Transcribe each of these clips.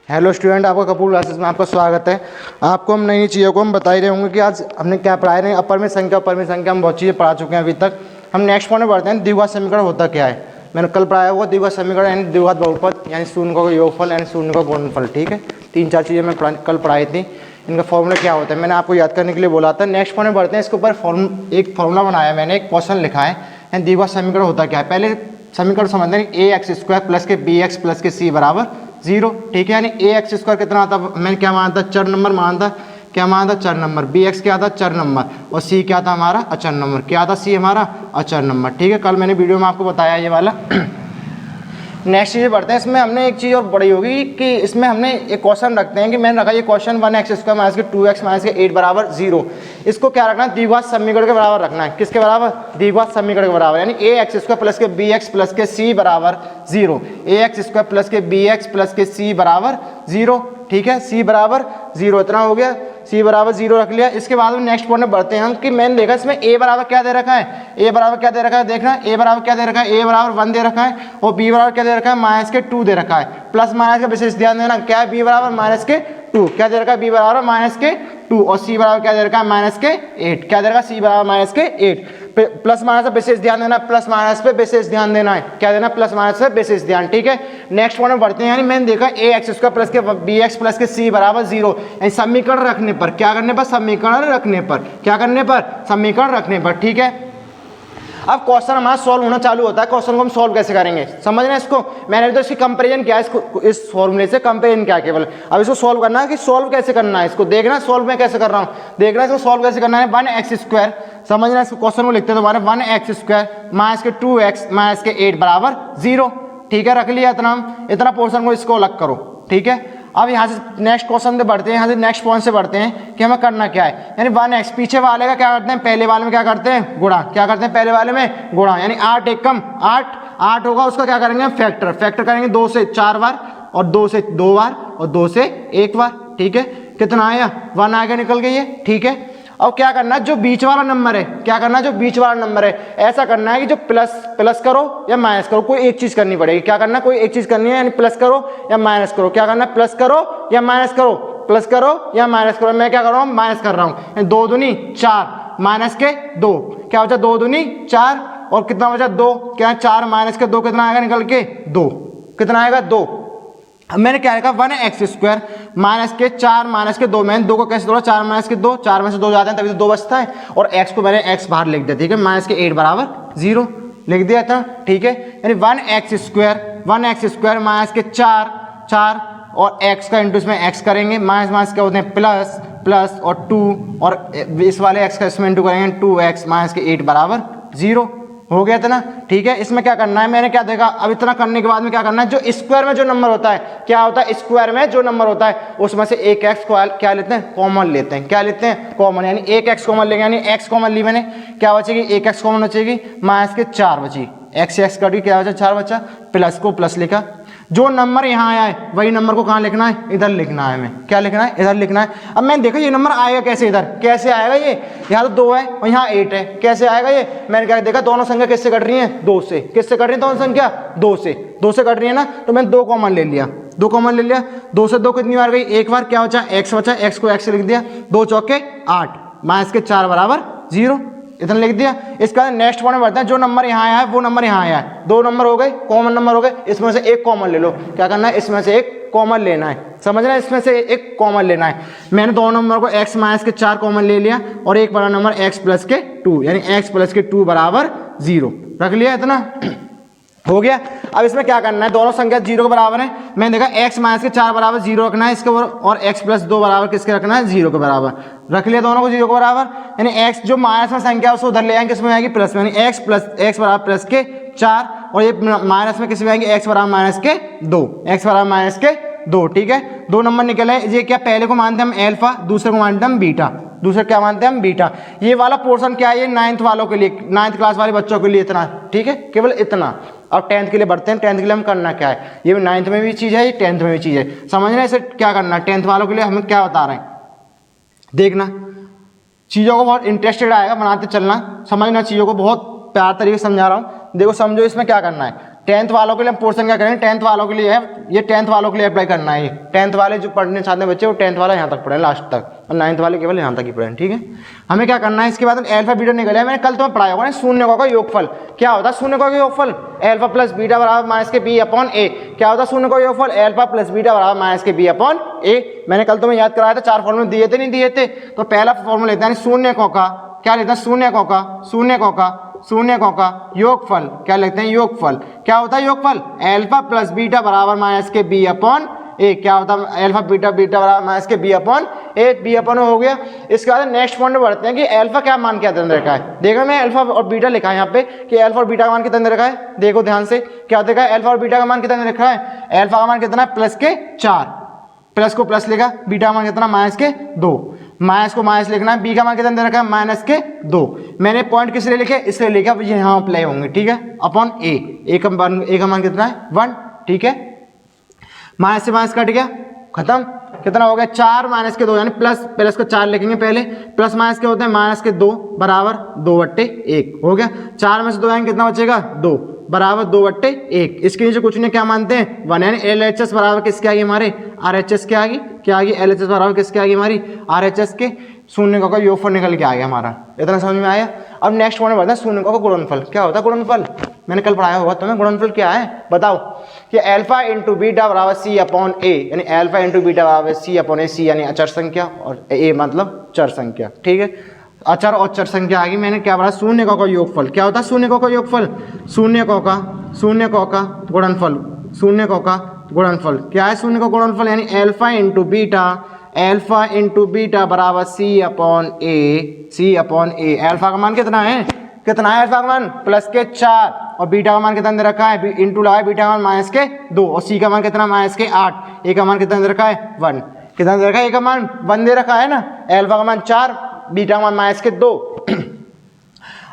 Hello student, आपका Kapoor classes में आपका स्वागत है। आपको हम नई नई चीज़ों को हम बता ही रहे होंगे कि आज हमने क्या पढ़ाए रहे हैं। अपर में संख्या हम बहुत चीज़ें पढ़ा चुके हैं अभी तक। हम नेक्स्ट पॉइंट में बढ़ते हैं, द्विघात समीकरण होता क्या है। मैंने कल पढ़ाया हुआ द्विघात समीकरण यानी द्विघात बहुपद यानी शून्य का योगफल यानी शून्य का गुणनफल। ठीक है, 3-4 चीज़ें मैं कल पढ़ाई थी। इनका फॉर्मूला क्या होता है मैंने आपको याद करने के लिए बोला था। नेक्स्ट पॉइंट में बढ़ते हैं, इसके ऊपर एक फॉर्मूला बनाया मैंने, एक क्वेश्चन लिखा है यानी द्विघात समीकरण होता क्या है। पहले समीकरण समझते हैं, ए एक्स स्क्वायर प्लस के बी एक्स प्लस के सी बराबर 0। ठीक है, यानी ए एक्स स्क्वायर कितना आता है, मैंने क्या माना था, चर नंबर माना था। क्या माना था, चर नंबर। बी एक्स क्या था, चर नंबर। और सी क्या था हमारा, अचर नंबर। क्या था, सी हमारा अचर नंबर। ठीक है, कल मैंने वीडियो में आपको बताया ये वाला। नेक्स्ट चीज़ बढ़ते हैं, इसमें हमने एक चीज़ और बड़ी होगी कि इसमें हमने एक क्वेश्चन रखते हैं कि मैंने रखा ये क्वेश्चन 1x स्क्वायर माइनस के 2x माइनस के 8 बराबर 0। इसको क्या रखना है, द्विघात समीकरण के बराबर रखना है। किसके बराबर, द्विघात समीकरण के बराबर, यानी ए एक्स स्क्वायर प्लस के बी एक्स प्लस के सी बराबर 0। ए एक्स स्क्वायर प्लस के बी एक्स प्लस के सी बराबर 0। ठीक है, सी बराबर 0 इतना हो गया, सी बराबर 0 रख लिया। इसके बाद में नेक्स्ट पॉइंट में बढ़ते हैं हम कि मैंने देखा इसमें ए बराबर क्या दे रखा है, ए बराबर क्या दे रखा है, देखना ए बराबर क्या दे रखा है, ए बराबर 1 दे रखा है और बी बराबर क्या दे रखा है, माइनस के 2 दे रखा है। प्लस माइनस का विशेष ध्यान देना, क्या है, बी बराबर माइनस के 2 क्या दे रखा है, बी बराबर माइनस के 2 और सी बराबर क्या दे रखा है, माइनस के 8 क्या दे रखा है, सी बराबर माइनस के 8। प्लस माइनस पे विशेष ध्यान देना, प्लस माइनस पे विशेष ध्यान देना है, क्या देना, प्लस माइनस पे विशेष ध्यान। ठीक है, नेक्स्ट पॉइंट में बढ़ते हैं, यानी मैंने देखा ए एक्स स्क्वायर प्लस के बी एक्स प्लस के सी बराबर 0। यानी समीकरण रखने पर, क्या करने पर, समीकरण रखने पर, क्या करने पर, समीकरण रखने पर। ठीक है, अब क्वेश्चन हमारा सॉल्व होना चालू होता है। क्वेश्चन को हम सॉल्व कैसे करेंगे, समझना इसको। मैंने तो इसकी कंपैरिजन किया है, इसको इस फॉर्मूले से कंपैरिजन किया केवल। अब इसको सॉल्व करना है कि सॉल्व कैसे करना है, इसको देखना सॉल्व में कैसे कर रहा हूँ, देखना इसको सॉल्व कैसे करना है। 1x स्क्वायर, समझना इसको, क्वेश्चन को लिखते हैं तुम्हारे 1x स्क्वायर माइनस के 2x माइनस के 8 बराबर 0। ठीक है, रख लिया इतना पोर्शन को, इसको अलग करो। ठीक है, अब यहाँ से नेक्स्ट क्वेश्चन से बढ़ते हैं, यहाँ से नेक्स्ट पॉइंट से बढ़ते हैं कि हमें करना क्या है। यानी 1x पीछे वाले का क्या करते हैं, पहले वाले में क्या करते हैं, गुणा। क्या करते हैं, पहले वाले में गुणा, यानी 8 एकम 8 होगा, उसका क्या करेंगे, फैक्टर करेंगे 2 से 4 बार और 2 से 2 बार और 2 से 1 बार। ठीक है, कितना आया, 1 आगे निकल गई है। ठीक है, अब क्या करना है, जो बीच वाला नंबर है, क्या करना है, जो बीच वाला नंबर है, ऐसा करना है कि जो प्लस करो या माइनस करो, कोई एक चीज करनी पड़ेगी। क्या करना है, कोई एक चीज करनी है, यानी प्लस करो या माइनस करो। क्या करना है, प्लस करो या माइनस करो, प्लस करो या माइनस करो। मैं क्या कर रहा हूँ, माइनस कर रहा हूँ। 2 दूनी 4 माइनस के 2, क्या बचा, 2 दूनी 4 और कितना बचा 2, क्या 4 माइनस के 2 कितना आएगा निकल के 2, कितना आएगा 2। अब मैंने क्या लिखा, 1x स्क्वायर माइनस के 4 माइनस के 2, मैंने 2 को कैसे तोड़ा, 4 माइनस के 2, 4 में से 2 जाते हैं तभी तो 2 बचता है और x को मैंने x बाहर लिख दिया। ठीक है, माइनस के 8 बराबर 0 लिख दिया था। ठीक है, यानी 1x स्क्वायर माइनस के 4 और x का इंटू इसमें x करेंगे, माइनस माइनस क्या होते हैं, प्लस और 2 और इस वाले x का इसमें इंटू करेंगे 2x माइनस के 8 बराबर 0 हो गया था ना। ठीक है, इसमें क्या करना है, मैंने क्या देखा, अब इतना करने के बाद में क्या करना है, जो स्क्वायर में जो नंबर होता है, क्या होता है, स्क्वायर में जो नंबर होता है उसमें से एक x को क्या लेते हैं, कॉमन लेते हैं। क्या लेते हैं, कॉमन, यानी एक x कॉमन लेंगे, यानी x कॉमन ली मैंने, क्या बचेगी, एक x कॉमन बचेगी, माइनस के 4 बची, x कटी, क्या बचा 4 बचा, प्लस को प्लस लिखा। जो नंबर यहाँ आया है वही नंबर को कहाँ लिखना है, इधर लिखना है। हमें क्या लिखना है, इधर लिखना है। अब मैंने देखा ये नंबर आएगा कैसे, इधर कैसे आएगा, ये यहाँ तो 2 है और यहाँ 8 है, कैसे आएगा ये, मैंने क्या देखा, दोनों संख्या किससे कट रही है, 2 से। किससे कट रही है दोनों संख्या, 2 से कट रही है ना, तो मैंने 2 कॉमन ले लिया, 2 कॉमन ले लिया। 2 से 2 कितनी बार गई, एक बार, क्या बचा, x बचा, x को x लिख दिया, 2 चौके 8 माइनस के 4 बराबर 0 इतना लिख दिया। इसका नेक्स्ट पॉइंट में बढ़ते हैं, जो नंबर यहाँ आया है वो नंबर यहाँ आया है, 2 नंबर हो गए, कॉमन नंबर हो गए, इसमें से एक कॉमन ले लो। क्या करना है, इसमें से एक कॉमन लेना है, समझना, इसमें से एक कॉमन लेना है। मैंने 2 नंबर को x माइनस के 4 कॉमन ले लिया और एक बड़ा नंबर x प्लस के 2, यानी x प्लस के 2 बराबर 0 रख लिया, इतना हो गया। अब इसमें क्या करना है, दोनों संख्या 0 के बराबर है, मैंने देखा x माइनस के 4 बराबर 0 रखना है इसके और x प्लस 2 बराबर किसके रखना है, 0 के बराबर रख लिया, दोनों को 0 के बराबर। यानी x जो माइनस में संख्या है उसको उधर ले आएंगे, किसमें आएगी, प्लस में, यानी x बराबर प्लस के 4 और ये माइनस में किसमें आएंगे, x बराबर माइनस के 2, x बराबर माइनस के 2। ठीक है, 2 नंबर निकले, ये क्या, पहले को मानते हैं हम अल्फा, दूसरे को मानते हैं हम बीटा, दूसरे क्या मानते हैं हम बीटा। ये वाला पोर्शन क्या है, ये 9th वालों के लिए, 9th क्लास वाले बच्चों के लिए इतना। ठीक है, केवल इतना। अब 10th के लिए बढ़ते हैं, 10th के लिए हम करना क्या है, ये 9th में भी चीज़ है, ये 10th में भी चीज़ है, समझना इसे क्या करना है। 10th वालों के लिए हमें क्या बता रहे हैं, देखना, चीज़ों को बहुत इंटरेस्टेड आएगा, बनाते चलना, समझना, चीज़ों को बहुत प्यार तरीके से समझा रहा हूँ। देखो समझो, इसमें क्या करना है, 10th वालों के लिए हम पोर्शन क्या करेंगे, 10th वालों के लिए है ये, 10th वालों के लिए अप्लाई करना है। 10th वाले जो पढ़ने चाहते हैं बच्चे वो 10th वाला यहाँ तक पढ़े लास्ट तक, और 9th वाले केवल यहाँ तक ही पढ़े। ठीक है, हमें क्या करना है, इसके बाद अल्फा बीटा निकल आया। मैंने कल तुम्हें पढ़ाया होगा ना शून्यकों का योगफल। क्या होता है शून्यकों का योगफल, अल्फा प्लस बीटा बराबर माइनस के बी अपॉन ए। क्या होता है शून्यकों का योगफल, अल्फा प्लस बीटा बराबर माइनस के बी अपॉन ए। मैंने कल तुम्हें याद कराया था, 4 फॉर्मूले दिए थे नहीं दिए थे। तो पहला फॉर्मूला लेते हैं शून्यकों का, क्या लेते हैं शून्यकों का, शून्यकों का योगफल। क्या लेते हैं योगफल, क्या होता है योगफल, अल्फा प्लस बीटा बराबर माइनस के बी अपॉन ए। क्या होता है अल्फा बीटा बराबर माइनस के बी अपॉन ए, बी अपॉन हो गया। इसके बाद नेक्स्ट पॉइंट में बढ़ते हैं कि अल्फा क्या मान के अंदर रखा है। देखो मैं अल्फा और बीटा लिखा है यहाँ पे कि अल्फा और बीटा का मान कितना अंदर रखा है, देखो ध्यान से क्या देखा है, अल्फा और बीटा का मान कितना अंदर रखा है, अल्फा का मान कितना है प्लस के 4, प्लस को प्लस लिखा, बीटा का मान कितना माइनस के 2, माइनस को माइनस लिखना है, बी का मान कितना अंदर रखा है माइनस के 2। मैंने पॉइंट किस लिए लिखे, इसलिए लिखा ये यहाँ अप्लाई होंगे। ठीक है, अपॉन ए का मान कितना है 1। ठीक है, माइनस से माइनस कट गया, खत्म, कितना हो गया 4 माइनस के 2, यानी प्लस को 4 लिखेंगे पहले, प्लस माइनस के होते हैं माइनस के 2 बराबर 2/1 हो गया। 4 में से 2 आएंगे कितना बचेगा 2 बराबर 2/1। इसके नीचे कुछ नहीं, क्या मानते हैं 1, यानी LHS बराबर किसके आगे हमारे RHS के आगे, क्या आगे LHS बराबर किसके आगे हमारी RHS के। शून्यकों का योगफल निकल के आ गया हमारा, इतना समझ में आया। अब नेक्स्ट पॉइंट बढ़ते हैं शून्यकों का गुणनफल। क्या होता है गुणनफल, मैंने कल पढ़ाया होगा तुम्हें, गुणनफल क्या है बताओ, कि अल्फा इंटू बीटा बराबर सी अपॉन ए, यानी अल्फा इंटू बीटा बराबर सी अपॉन ए, सी यानी अचर संख्या और ए मतलब चर संख्या। ठीक है, अचर और चर संख्या आ गई। मैंने क्या पढ़ा, शून्यकों का योगफल। क्या होता है शून्यकों का योगफल, शून्यकों का गुणनफल, शून्यकों का गुणनफल। क्या है शून्यकों का गुणनफल, यानी अल्फा इंटू बीटा बराबर सी अपॉन ए। अल्फा का मान कितना है अल्फा का मान प्लस के 4, और बीटा का मान कितना दे रखा है, इंटू लगा है, बीटा का मान माइनस के 2, और सी का मान कितना माइनस के 8, ए का मान कितना दे रखा है 1, कितना दे रखा है, ए का मान 1 दे रखा है ना, अल्फा का मान 4, बीटा का मान माइनस के 2।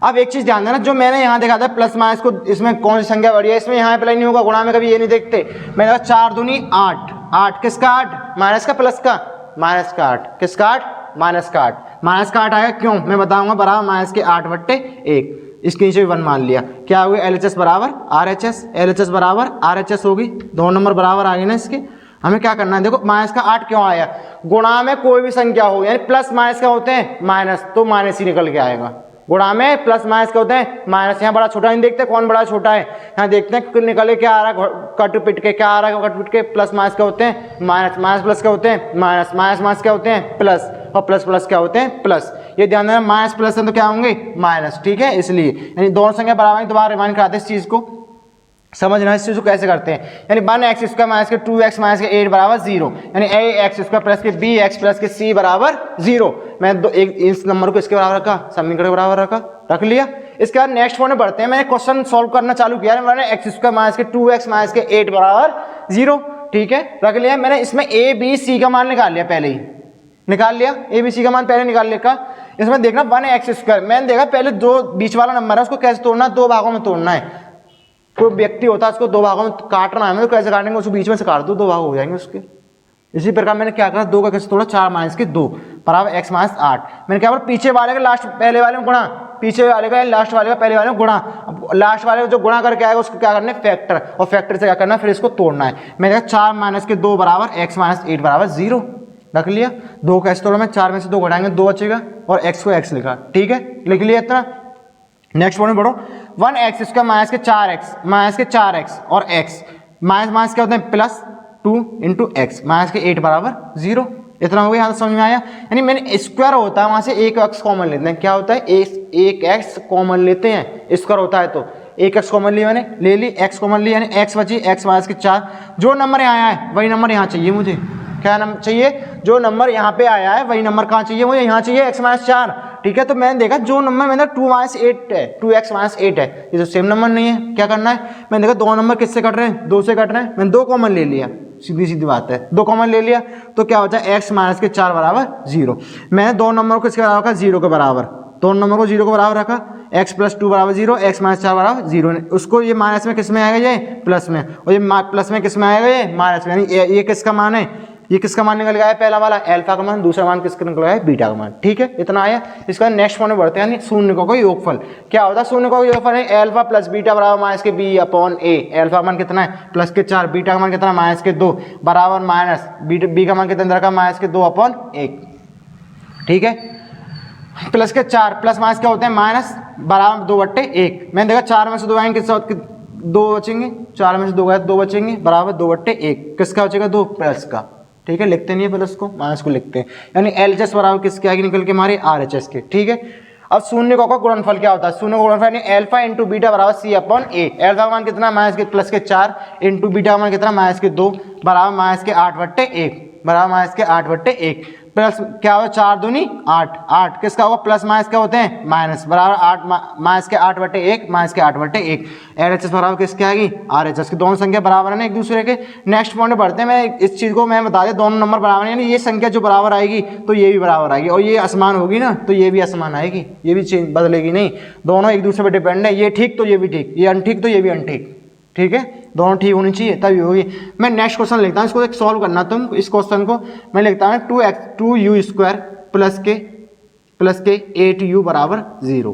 अब एक चीज ध्यान देना, जो मैंने यहाँ देखा था प्लस माइनस को, इसमें कौन सी संख्या बढ़ी है, इसमें यहाँ अप्लाई नहीं होगा, गुणा में कभी ये नहीं देखते। मैंने कहा 4 दूनी 8, किसका 8 माइनस का, प्लस का माइनस का 8, किसका 8 माइनस का 8 आएगा, क्यों मैं बताऊंगा, बराबर माइनस के 8/1। इसके नीचे भी 1 मान लिया। क्या हो गया, LHS बराबर RHS बराबर RHS होगी, 2 नंबर बराबर आ गए ना इसके। हमें क्या करना है, देखो माइनस का 8 क्यों आया, गुणा में कोई भी संख्या हो, यानी प्लस माइनस का होते हैं माइनस, तो माइनस ही निकल के आएगा। गुणा में प्लस माइनस के होते हैं माइनस, यहाँ बड़ा छोटा नहीं देखते कौन बड़ा छोटा है, यहाँ देखते हैं निकले क्या आ रहा है, कट पिट के क्या आ रहा है, कट पिट के प्लस माइनस के होते हैं माइनस, माइनस प्लस के होते हैं माइनस, माइनस के होते हैं प्लस, और प्लस क्या होते हैं प्लस। ये ध्यान देना, माइनस प्लस है तो क्या होंगे माइनस। ठीक है, इसलिए यानी दोनों संख्या बराबर, दोबारा रिमाइंड कराते हैं इस चीज को, समझना इस चीज को कैसे करते हैं। यानी 1x² माइनस के 2x माइनस के 8 बराबर 0, यानी ax² प्लस के bx प्लस के c बराबर 0। मैंने इस नंबर को इसके बराबर रखा, समीकरण के बराबर रख लिया। इसके बाद नेक्स्ट पॉइंट में बढ़ते हैं। मैंने क्वेश्चन सॉल्व करना चालू किया, मैंने x² माइनस के 2x माइनस के 8 बराबर 0, ठीक है, रख लिया। मैंने इसमें a b c का मान निकाल लिया, पहले ही निकाल लिया, a b c का मान पहले निकाल लिया। इसमें देखना 1x², मैंने देखा पहले जो बीच वाला नंबर है उसको कैसे तोड़ना, 2 भागों में तोड़ना है। कोई व्यक्ति होता है उसको 2 भागों में काटना है, तो कैसे काटेंगे, उसको बीच में से काट दो, 2 भाग हो जाएंगे उसके। इसी प्रकार मैंने क्या करा, 2 का कैसे तोड़ा, 4 माइनस के 2 बराबर x माइनस 8। मैंने क्या बोला, पीछे वाले का लास्ट पहले वाले में गुणा, पीछे वाले का लास्ट वाले का पहले वाले में गुणा। अब लास्ट वाले को जो गुणा करके आएगा उसको क्या करना है, फैक्टर, और फैक्टर से क्या करना है, फिर इसको तोड़ना है। मैंने कहा 4 माइनस के 2 बराबर x माइनस 8 बराबर 0, रख लिया। 2 कैसे तोड़ा, मैं 4 में से 2 घटाएंगे 2 बचेगा, और x को x लिखा, ठीक है, लिख लिया इतना। नेक्स्ट पॉइंट बढ़ो, 1x² माइनस के 4x और x माइनस क्या होते हैं, प्लस 2 इंटू एक्स माइनस के 8 बराबर 0। इतना हो गया, यहाँ समझ में आया। यानी मैंने स्क्वायर होता है वहां से एक x कॉमन लेते हैं, क्या होता है, एक x कॉमन लेते हैं, स्क्वायर होता है तो एक x कॉमन लिया, मैंने ले ली x कॉमन ली, यानी x बची x माइनस के 4। जो नंबर यहाँ आया है वही नंबर यहाँ चाहिए मुझे, क्या नंबर चाहिए, जो नंबर यहाँ पे आया है वही नंबर कहाँ चाहिए मुझे, यहाँ चाहिए x माइनस 4, ठीक है। तो मैंने देखा जो नंबर मैंने 2 माइनस 8 है, 2x माइनस 8 है, ये तो सेम नंबर नहीं है, क्या करना है, मैंने देखा 2 नंबर किससे कट रहे हैं, 2 से कट रहे हैं, मैंने 2 कॉमन ले लिया, सीधी बात है, 2 कॉमन ले लिया, तो क्या होता है x माइनस के 4 बराबर 0। मैंने 2 नंबर को इसके बराबर रखा, 0 के बराबर, 2 नंबर को 0 के बराबर रखा, x प्लस 2 बराबर 0, x माइनस 4 बराबर 0। उसको ये माइनस में किस में आएगा, ये प्लस में, और ये प्लस में किस में आएगा, ये माइनस में, यानी ये किसका मान है, ये किसका मान निकल गया है, पहला वाला अल्फा का मान, दूसरा मान किसका निकल गया है, बीटा का मान। ठीक है, इतना आया। इसका नेक्स्ट पॉइंट बढ़ते हैं, यानी शून्यकों का योगफल। क्या होता है शून्यकों का योगफल है, अल्फा प्लस बीटा बराबर माइनस के बी अपॉन ए। अल्फा का मान कितना है, प्लस के 4, बीटा का मान कितना, माइनस के 2 बराबर माइनस बी का मान कितना रखा, माइनस के 2 अपॉन 1। ठीक है, प्लस के 4 प्लस माइनस क्या होते हैं, माइनस बराबर 2/1। मैंने देखा 4 में से 2 आएंगे, किस 2 बचेंगे, 4 में से 2 गए 2 बचेंगे, बराबर 2/1। किसका बचेगा, 2 प्लस का। ठीक है, लिखते नहीं है प्लस को, माइनस को लिखते हैं, यानी LHS बराबर किसके आगे निकल के हमारे, RHS के। ठीक है, अब शून्यकों का गुणनफल क्या होता है, शून्य का गुणनफल यानी अल्फा इंटू बीटा बराबर C अपॉन ए। अल्फा का मान कितना, माइनस के प्लस के 4 इंटू बीटा का मान कितना, माइनस के 2 बराबर माइनस के 8/1 बराबर माइनस के 8/1 प्लस क्या होगा, 4 दूनी 8, 8 किसका होगा, प्लस माइनस क्या होते हैं, माइनस बराबर 8 माइनस के 8/1 माइनस के 8/1। LHS बराबर किसके आएगी, RHS की। दोनों संख्या बराबर है ना एक दूसरे के। नेक्स्ट पॉइंट में बढ़ते हैं, मैं इस चीज को मैं बता दें, दोनों नंबर बराबर है, यानी ये संख्या जो बराबर आएगी तो ये भी बराबर आएगी, और ये असमान होगी ना तो ये भी असमान आएगी, ये भी चेंज बदलेगी नहीं, दोनों एक दूसरे पर डिपेंड है। ये ठीक तो ये भी ठीक, ये अनठीक तो ये भी अनठीक। ठीक है, दोनों ठीक होनी चाहिए तभी होगी। मैं नेक्स्ट क्वेश्चन लिखता हूँ, इसको एक सॉल्व करना तुम। इस क्वेश्चन को मैं लिखता हूँ 2u² प्लस के 8u बराबर 0।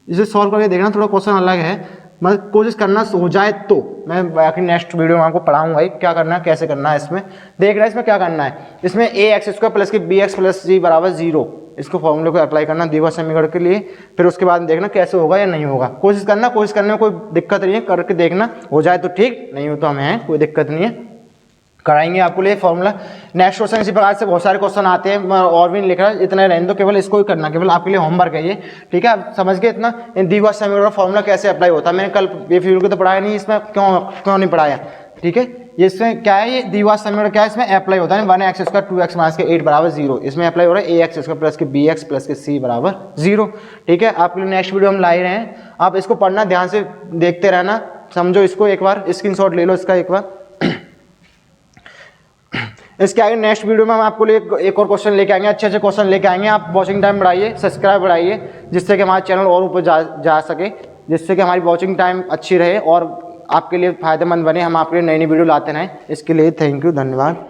इसे सॉल्व करके देखना, थोड़ा क्वेश्चन अलग है, मतलब कोशिश करना हो जाए तो। मैं बाकी नेक्स्ट वीडियो में आपको पढ़ाऊंगा क्या करना है, कैसे करना है। इसमें देखना है, इसमें क्या करना है, इसमें ax² प्लस के bx प्लस c बराबर 0, इसको फॉर्मूले को अप्लाई करना द्विघात समीकरण के लिए। फिर उसके बाद देखना कैसे होगा या नहीं होगा, कोशिश करना, कोशिश करने में कोई दिक्कत नहीं है, करके देखना, हो जाए तो ठीक, नहीं हो तो हमें है कोई दिक्कत नहीं है, कराएंगे आपको लिए फॉर्मूला। नेक्स्ट क्वेश्चन इसी प्रकार से बहुत सारे क्वेश्चन आते हैं, मैं और भी नहीं लिख रहा, इतना रहने दो, केवल इसको ही करना, केवल आपके लिए होमवर्क है ये। ठीक है, आप समझ गए इतना, द्विघात समीकरण का फॉर्मूला कैसे अप्लाई होता है। मैंने कल ये फिर को तो पढ़ाया नहीं, इसमें क्यों नहीं पढ़ाया। ठीक है, ये इसमें क्या है, ये द्विघात समीकरण क्या है, इसमें अप्लाई होता है 1x² 2x माइनस के 8 बराबर 0। इसमें अप्लाई हो रहा है ax² प्लस के bx प्लस के c बराबर 0। ठीक है, आपके लिए नेक्स्ट वीडियो हम ला रहे हैं, आप इसको पढ़ना, ध्यान से देखते रहना, समझो इसको, एक बार स्क्रीनशॉट ले लो इसका एक बार। इसके आगे नेक्स्ट वीडियो में हम आपको लिए एक और क्वेश्चन लेके आएंगे, अच्छे अच्छे क्वेश्चन लेके आएंगे। आप वॉचिंग टाइम बढ़ाइए, सब्सक्राइब बढ़ाइए, जिससे कि हमारा चैनल और ऊपर जा सके, जिससे कि हमारी वॉचिंग टाइम अच्छी रहे और आपके लिए फ़ायदेमंद बने, हम आपके लिए नई नई वीडियो लाते रहें। इसके लिए थैंक यू, धन्यवाद।